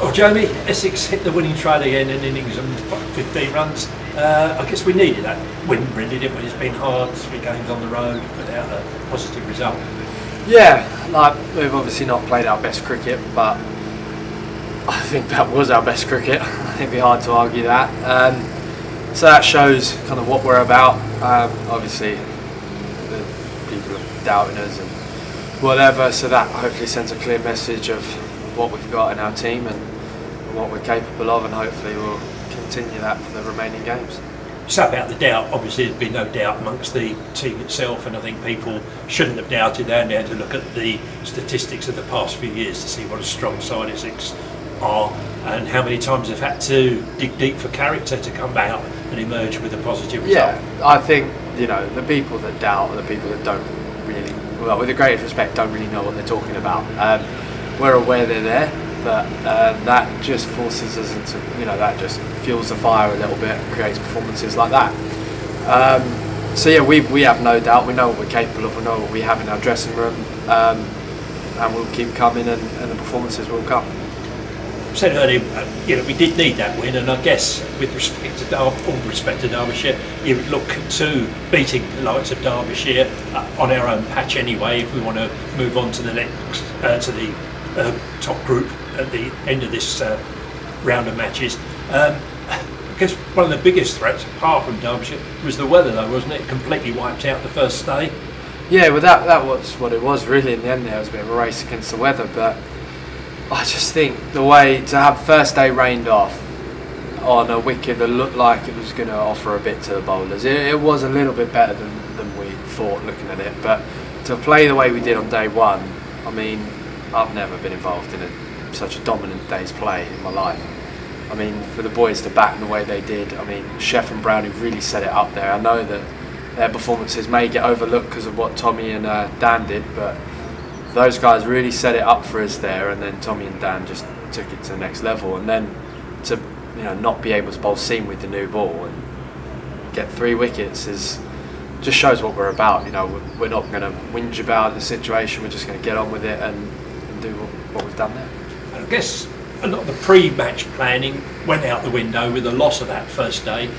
Well, Jamie, Essex hit the winning trade again in innings and 15 runs. I guess we needed that win, really, didn't we? It's been hard, 3 games on the road without a positive result. Yeah, like we've obviously not played our best cricket, but I think that was our best cricket. I think it'd be hard to argue that. So that shows kind of what we're about. Obviously, the people are doubting us and whatever, so that hopefully sends a clear message of what we've got in our team and what we're capable of, and hopefully we'll continue that for the remaining games. So about the doubt, obviously there's been no doubt amongst the team itself, and I think people shouldn't have doubted. They only had to look at the statistics of the past few years to see what a strong side Essex are and how many times they've had to dig deep for character to come out and emerge with a positive result. Yeah, I think, the people that doubt are the people that don't really, well, with the greatest respect, don't really know what they're talking about. We're aware they're there, but that just forces us into, that just fuels the fire a little bit and creates performances like that. So yeah, we have no doubt. We know what we're capable of. We know what we have in our dressing room, and we'll keep coming, and the performances will come. I said earlier, we did need that win, and I guess with respect to all respect to Derbyshire, you would look to beating the likes of Derbyshire on our own patch anyway if we want to move on to the next to the top group at the end of this round of matches. I guess one of the biggest threats, apart from Derbyshire, was the weather, though, wasn't it? It completely wiped out the first day. Yeah, well, that was what it was really in the end. There was a bit of a race against the weather, but I just think the way to have first day rained off on a wicket that looked like it was going to offer a bit to the bowlers, it was a little bit better than we thought looking at it. But to play the way we did on day one, I mean, I've never been involved in such a dominant day's play in my life. I mean, for the boys to bat in the way they did, I mean, Sheff and Brownie really set it up there. I know that their performances may get overlooked because of what Tommy and Dan did, but those guys really set it up for us there, and then Tommy and Dan just took it to the next level. And then to not be able to bowl seam with the new ball and get 3 wickets just shows what we're about. We're not going to whinge about the situation. We're just going to get on with it and do what we've done there. And I guess a lot of the pre-match planning went out the window with the loss of that first day.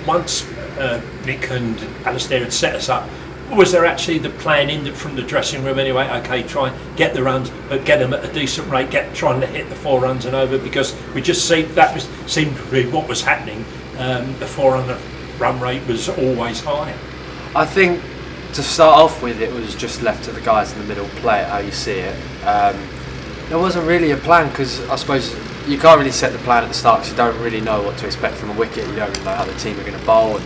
Once Nick and Alistair had set us up, was there actually the plan from the dressing room anyway? Okay, try and get the runs, but get them at a decent rate. Trying to hit the 4 runs and over, because we just seemed to be what was happening. The 4-run rate was always high. I think to start off with, it was just left to the guys in the middle, play it how you see it. There wasn't really a plan, because I suppose you can't really set the plan at the start because you don't really know what to expect from a wicket. You don't really know how the team are going to bowl and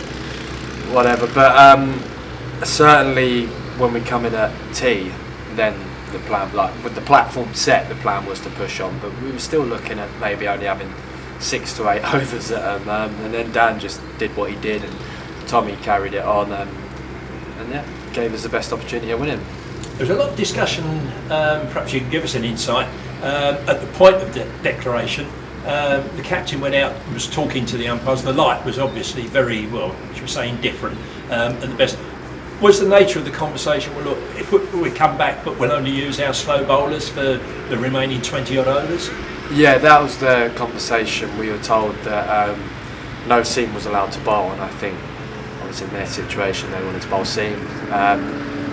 whatever. But certainly when we come in at tea, then the plan, like with the platform set, the plan was to push on. But we were still looking at maybe only having 6 to 8 overs at them, and then Dan just did what he did, and Tommy carried it on, and yeah, gave us the best opportunity of winning. There was a lot of discussion, perhaps you can give us an insight, at the point of the declaration. The captain went out and was talking to the umpires. The light was obviously very, well, should we say, indifferent at the best. Was the nature of the conversation, well, look, if we come back, but we'll only use our slow bowlers for the remaining 20 odd overs? Yeah, that was the conversation. We were told that no seam was allowed to bowl, and I think obviously in their situation they wanted to bowl seam.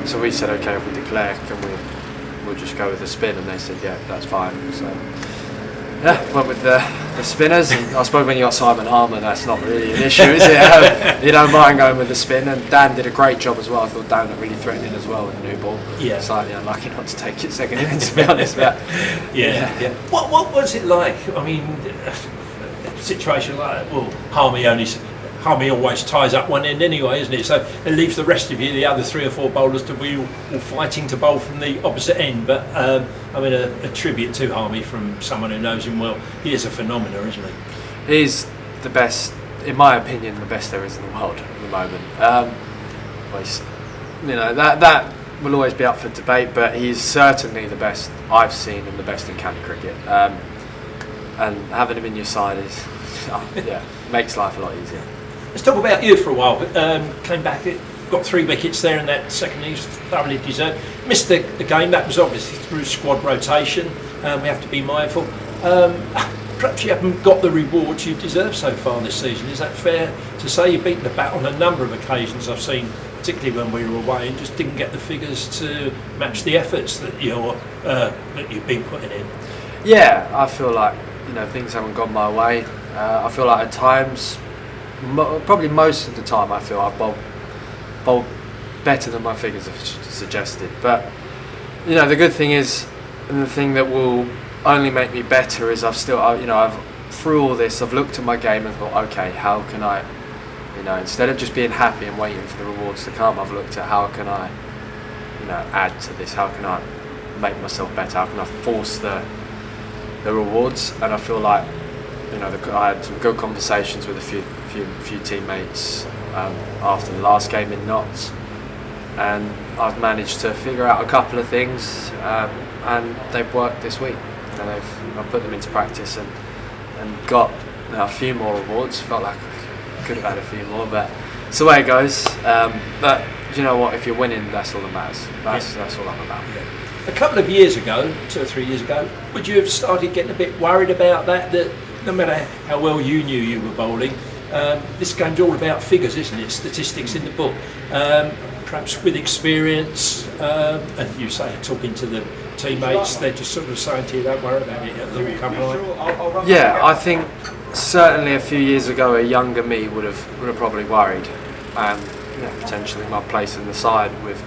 So we said, okay, if we declare, we'll just go with the spin, and they said, yeah, that's fine. So yeah, went with the spinners, and I suppose when you got Simon Harmer, that's not really an issue, is it? You don't mind going with the spin, and Dan did a great job as well. I thought Dan looked really threatening as well with the new ball. Yeah. Slightly unlucky not to take it second innings, to be honest. But yeah. What was it like? I mean, a situation like that, well, Harmy always ties up one end anyway, isn't it? So it leaves the rest of you, the other 3 or 4 bowlers, to be all fighting to bowl from the opposite end. But I mean, a tribute to Harmy from someone who knows him well. He is a phenomenon, isn't he? He's the best, in my opinion, the best there is in the world at the moment. That will always be up for debate, but he's certainly the best I've seen and the best in county cricket. And having him in your side makes life a lot easier. Let's talk about you for a while. Came back, got 3 wickets there in that second innings, thoroughly deserved. Missed the game, that was obviously through squad rotation. We have to be mindful. Perhaps you haven't got the rewards you've deserved so far this season. Is that fair to say? You've beaten the bat on a number of occasions I've seen, particularly when we were away, and just didn't get the figures to match the efforts that you've been putting in. Yeah, I feel like things haven't gone my way. I feel like at times, probably most of the time, I feel I've bowled better than my figures have suggested. But the good thing is, and the thing that will only make me better is I've through all this I've looked at my game and thought, okay, how can I, instead of just being happy and waiting for the rewards to come, I've looked at how can I, add to this, how can I make myself better, how can I force the rewards. And I feel like I had some good conversations with a few teammates after the last game in Notts, and I've managed to figure out a couple of things, and they've worked this week. I've put them into practice and got a few more rewards. Felt like I could have had a few more, but it's the way it goes. But you know what? If you're winning, that's all that matters. That's all I'm about. Yeah. A couple of years ago, 2 or 3 years ago, would you have started getting a bit worried about that? That no matter how well you knew you were bowling, this game's all about figures, isn't it? Statistics in the book. Perhaps with experience, and you say talking to the teammates, they're just sort of saying to you, don't worry about it, it'll come right. Yeah, I think certainly a few years ago a younger me would have probably worried, potentially my place in the side with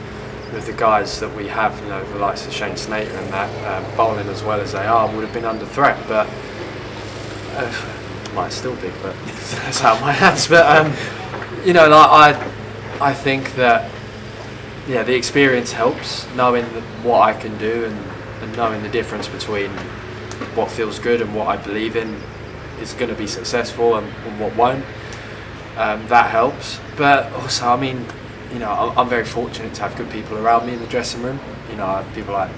the guys that we have, the likes of Shane Snater and that, bowling as well as they are, would have been under threat, but might still be, but that's out of my hands. But I think that the experience helps, knowing what I can do and knowing the difference between what feels good and what I believe in is going to be successful and what won't. That helps. But also, I'm very fortunate to have good people around me in the dressing room. I have people like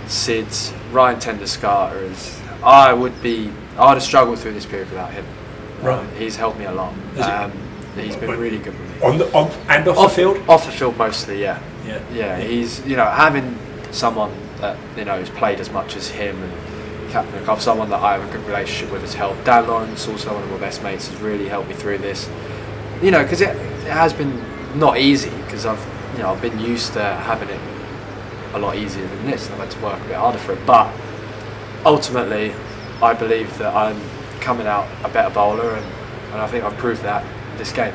Sid's, Ryan Tenderscarter. I would have struggled through this period without him. Right. He's helped me a lot. He's been really good with me. On and off the field? Off the field mostly, yeah. Yeah. He's, having someone that, has played as much as him and Captain McCobb, someone that I have a good relationship with, has helped. Dan Lawrence, also one of my best mates, has really helped me through this. Because it has been not easy, because I've been used to having it a lot easier than this, and I've had to work a bit harder for it. But ultimately, I believe that I'm coming out a better bowler, and I think I've proved that in this game.